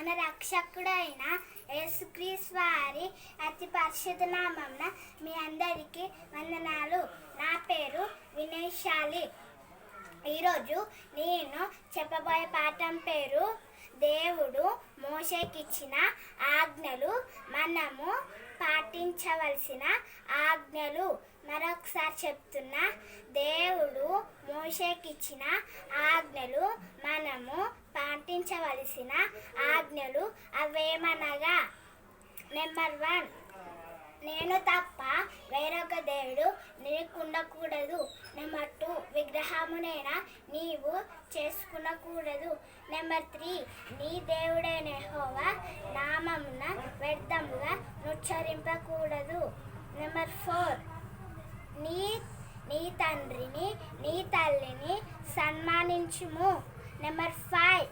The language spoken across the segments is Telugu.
మన రక్షకుడైన యేసుక్రీస్తు వారి అతి పరిశుద్ధ నామమున మీ అందరికీ వందనాలు. నా పేరు వినయశాలి. ఈరోజు నేను చెప్పబోయే పాఠం పేరు దేవుడు మోషేకిచ్చిన ఆజ్ఞలు, మనము పాటించవలసిన ఆజ్ఞలు. మరొకసారి చెప్తున్నా, దేవుడు మోషేకిచ్చిన ఆజ్ఞలు, మనము పాటించవలసిన ఆజ్ఞలు అవేమనగా, నెంబర్ 1, నేను తప్ప వేరొక దేవుడు నీకు ఉండకూడదు. నెంబర్ 2, విగ్రహమునైనా నీవు చేసుకునకూడదు. నెంబర్ 3, నీ దేవుడైన యెహోవా నామమున వ్యర్థముగా నుచ్చరింపకూడదు. నెంబర్ 4, నీ తండ్రిని నీ తల్లిని సన్మానించుము. నెంబర్ 5,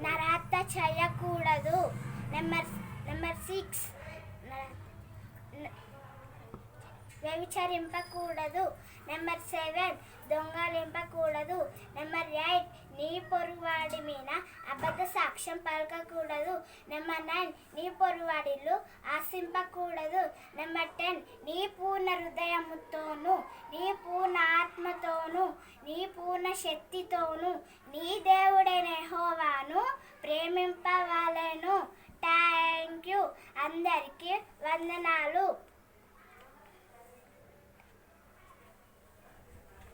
నరహత్య చేయకూడదు. నెంబర్ 6, వ్యభిచరింపకూడదు. నెంబర్ 7, దొంగలింపకూడదు. నెంబర్ 8, నీ పొరుగువాడి మీద అబద్ధ సాక్ష్యం పలకకూడదు. నెంబర్ 9, నీ పొరుగువాడిలు ఆశింపకూడదు. నెంబర్ 10, నీ పూర్ణ హృదయముతోను, నీ పూర్ణ ఆత్మతోను, నీ పూర్ణ శక్తితోను నీ దేవుడైన యెహోవాను ప్రేమింపవలెను. Thank you. అందరికీ వందనాలు.